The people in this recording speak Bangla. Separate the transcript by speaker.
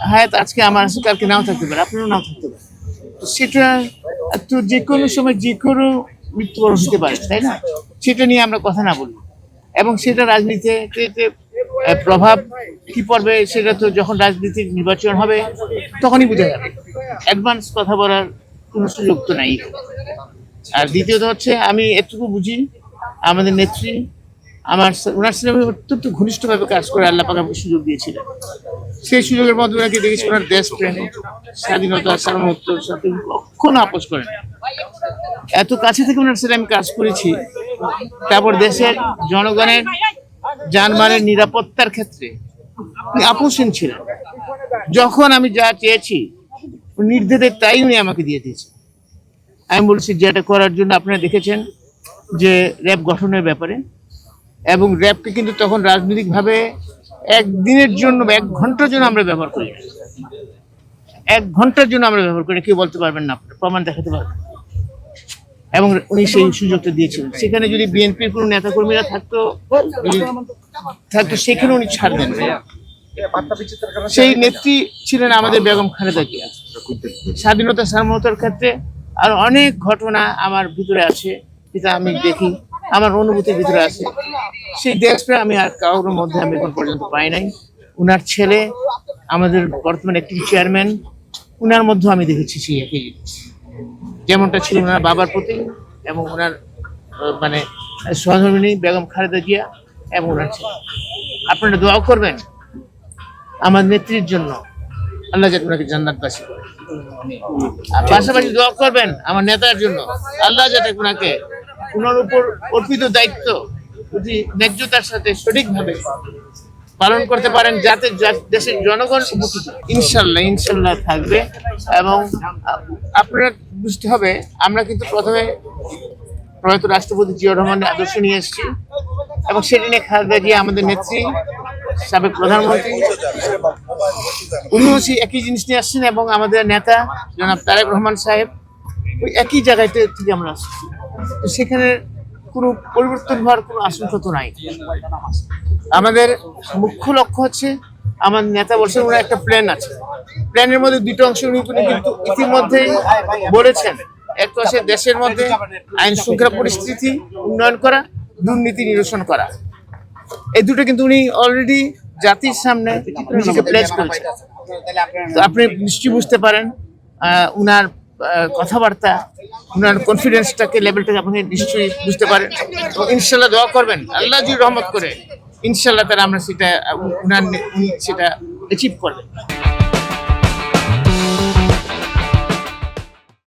Speaker 1: হায়াত আজকে আমার আছে, কালকে নাও থাকতে পারে, আপনারও নাও থাকতে পারে। তো সেটা তো যে কোনো সময় যে কোনো মৃত্যুবরণ হতে পারে, তাই না? সেটা নিয়ে আমরা কথা না বলি, এবং সেটা রাজনীতিতে প্রভাব কি পড়বে সেটা তো যখন রাজনীতির নির্বাচন হবে তখনই বোঝা যাবে। অ্যাডভান্স কথা বলার কোনো সুযোগ তো নাই। আর দ্বিতীয়ত হচ্ছে, আমি এটুকু বুঝি, আমাদের নেত্রী ওনার সাথে আমি অত্যন্ত ঘনিষ্ঠভাবে কাজ করে আল্লাহ পাক আমাকে সুযোগ দিয়েছিলেন। সেই সুযোগের মধ্যে ওনাকে দেখেছি ওনার দেশপ্রেম, স্বাধীনতা, সার্বভৌমত্বের সাথে কখনো আপোষ করেন। এত কাছে থেকে ওনার সাথে আমি কাজ করেছি। তারপর দেশের জনগণের জানমালের নিরাপত্তার ক্ষেত্রে উনি আপোষহীন ছিলেন। যখন আমি যা চেয়েছি নির্দেশে তাই উনি আমাকে দিয়ে দিয়েছে। আমি বলছি যেটা করার জন্য আপনারা দেখেছেন যে র্যাব গঠনের ব্যাপারে, এবং র্যাবকে কিন্তু তখন রাজনৈতিকভাবে একদিনের জন্য, 1 ঘন্টার জন্য আমরা ব্যবহার করি না। 1 ঘন্টার জন্য আমরা ব্যবহার করি, কেউ বলতে পারবেন না, প্রমাণ দেখাতে পারবেন। এবং উনি সেই সুযোগটা দিয়েছিলেন। সেখানে যদি বিএনপির কোনো নেতাকর্মীরা থাকতো সেখানে উনি ছাড় দেন। সেই নেত্রী ছিলেন আমাদের বেগম খালেদা জিয়া। স্বাধীনতা সার্বভৌমত্বের ক্ষেত্রে আর অনেক ঘটনা আমার ভিতরে আছে, যেটা আমি দেখি, আমার অনুভূতির ভিতরে আছে। সেই দেশটা আমি আর কারোর মধ্যে আমি এখন পর্যন্ত পাই নাই। উনার ছেলে আমাদের বর্তমান একটি চেয়ারম্যান, উনার মধ্যে আমি দেখেছি সেই একই জিনিস, যেমনটা ছিল ওনার বাবার প্রতি এবং ওনার মানে সহধর্মিণী বেগম খালেদা জিয়া এবং ওনার ছেলে। আপনারা দোয়া করবেন আমার নেত্রীর জন্য, আল্লাহ যাতে ওনাকে জান্নাতবাসী করে। পাশাপাশি দোয়া করবেন আমার নেতার জন্য, আল্লাহ যাতে ওনাকে ওনার উপর অর্পিত দায়িত্ব যদি ন্যায্যতার সাথে সঠিকভাবে পালন করতে পারেন, যাতে দেশের জনগণ উপকৃত। ইনশাল্লাহ থাকবে। এবং আপনারা বুঝতে হবে, আমরা কিন্তু প্রথমে প্রয়াত রাষ্ট্রপতি জিয়াউর রহমানের আদর্শ নিয়ে এসেছি, এবং সেটা নিয়ে খালেদা জিয়া আমাদের নেত্রী, সাবেক প্রধানমন্ত্রী, উনিও সেই একই জিনিস নিয়ে আসছেন, এবং আমাদের নেতা জনাব তারেক রহমান সাহেব ওই একই জায়গাতে থেকে আমরা আসছি। তো সেখানে কোনো পরিবর্তন হওয়ার কোনো আশঙ্কা তো নাই। আমাদের মুখ্য লক্ষ্য হচ্ছে, আমার নেতা বলছেন ওনার একটা প্ল্যান আছে, প্ল্যানের মধ্যে 2টা অংশ উনি কিন্তু ইতিমধ্যেই বলেছেন। একটা হচ্ছে দেশের মধ্যে আইন শৃঙ্খলা পরিস্থিতি উন্নয়ন করা, দুর্নীতি নিরসন করা। এই দুটো কিন্তু উনি অলরেডি জাতির সামনে নিজেকে প্লেজ করেছেন। তো আপনি নিশ্চয়ই বুঝতে পারেন উনার কথাবার্তা, উনার কনফিডেন্সটাকে, লেভেলটাকে আপনি নিশ্চয়ই বুঝতে পারেন। ইনশাল্লাহ দোয়া করবেন, আল্লাহ যদি রহমত করে ইনশাল্লাহ তারা আমরা সেটা উনি সেটা অ্যাচিভ করবেন।